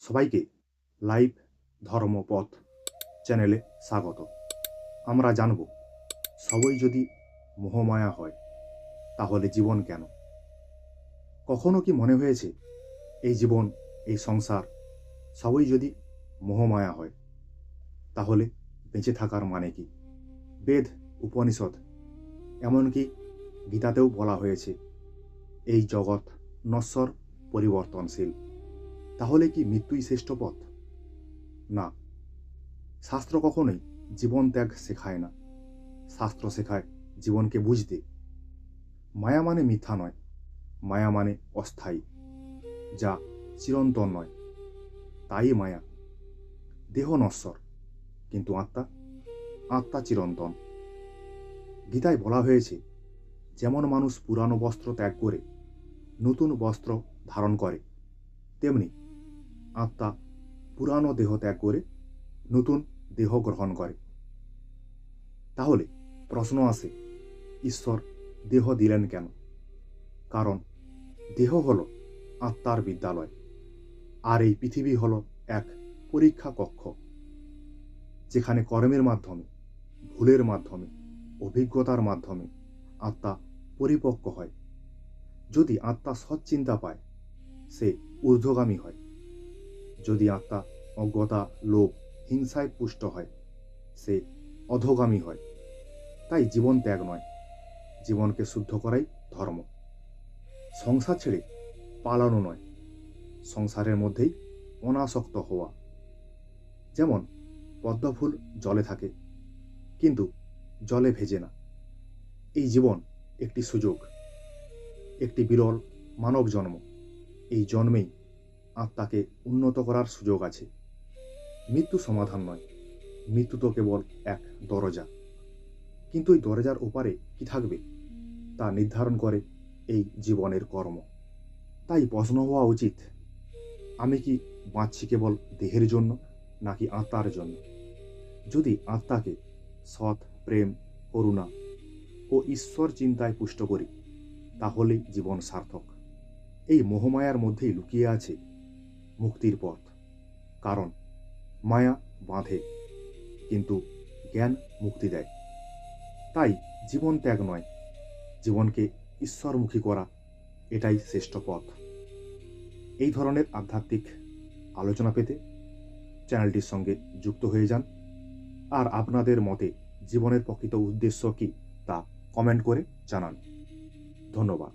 সবাইকে লাইভ ধর্মপথ চ্যানেলে স্বাগত। আমরা জানব, সবই যদি মোহমায়া হয় তাহলে জীবন কেন? কখনো কি মনে হয়েছে এই জীবন, এই সংসার সবই যদি মোহমায়া হয় তাহলে বেঁচে থাকার মানে কি? বেদ, উপনিষদ, এমনকি গীতাতেও বলা হয়েছে এই জগৎ নশ্বর, পরিবর্তনশীল। তাহলে কি মৃত্যুই শ্রেষ্ঠ পথ? না, শাস্ত্র কখনোই জীবন ত্যাগ শেখায় না। শাস্ত্র শেখায় জীবনকে বুঝতে। মায়া মানে মিথ্যা নয়, মায়া মানে অস্থায়ী, যা চিরন্তন নয়, তাই মায়া। দেহ নশ্বর, কিন্তু আত্মা চিরন্তন। গীতায় বলা হয়েছে, যেমন মানুষ পুরানো বস্ত্র ত্যাগ করে নতুন বস্ত্র ধারণ করে, তেমনি আত্মা পুরানো দেহ ত্যাগ করে নতুন দেহ গ্রহণ করে। তাহলে প্রশ্ন আসে, ঈশ্বর দেহ দিলেন কেন? কারণ দেহ হল আত্মার বিদ্যালয়, আর এই পৃথিবী হল এক পরীক্ষা কক্ষ, যেখানে কর্মের মাধ্যমে, ভুলের মাধ্যমে, অভিজ্ঞতার মাধ্যমে আত্মা পরিপক্ক হয়। যদি আত্মা সৎচিন্তা পায়, সে ঊর্ধ্বগামী হয়। যদি আত্মা অজ্ঞতা, লোভ, হিংসায় পুষ্ট হয়, সে অধোগামী হয়। তাই জীবন ত্যাগ নয়, জীবনকে শুদ্ধ করাই ধর্ম। সংসার ছেড়ে পালানো নয়, সংসারের মধ্যেই অনাসক্ত হওয়া। যেমন পদ্মফুল জলে থাকে, কিন্তু জলে ভেজে না। এই জীবন একটি সুযোগ, একটি বিরল মানব জন্ম। এই জন্মেই আত্মাকে উন্নত করার সুযোগ আছে। মৃত্যু সমাধান নয়, মৃত্যু তো কেবল এক দরজা। কিন্তু এই দরজার ওপারে কি থাকবে তা নির্ধারণ করে এই জীবনের কর্ম। তাই প্রশ্ন হওয়া উচিত, আমি কি বাঁচছি কেবল দেহের জন্য নাকি আত্মার জন্য? যদি আত্মাকে সৎ, প্রেম, করুণা ও ঈশ্বর চিন্তায় পুষ্ট করি, তাহলেই জীবন সার্থক। এই মোহমায়ার মধ্যেই লুকিয়ে আছে মুক্তির পথ। কারণ মায়া বাঁধে, কিন্তু জ্ঞান মুক্তি দেয়। তাই জীবন ত্যাগ নয়, জীবনকে ঈশ্বরমুখী করা, এটাই শ্রেষ্ঠ পথ। এই ধরনের আধ্যাত্মিক আলোচনা পেতে চ্যানেলটির সঙ্গে যুক্ত হয়ে যান। আর আপনাদের মতে জীবনের প্রকৃত উদ্দেশ্য কী তা কমেন্ট করে জানান। ধন্যবাদ।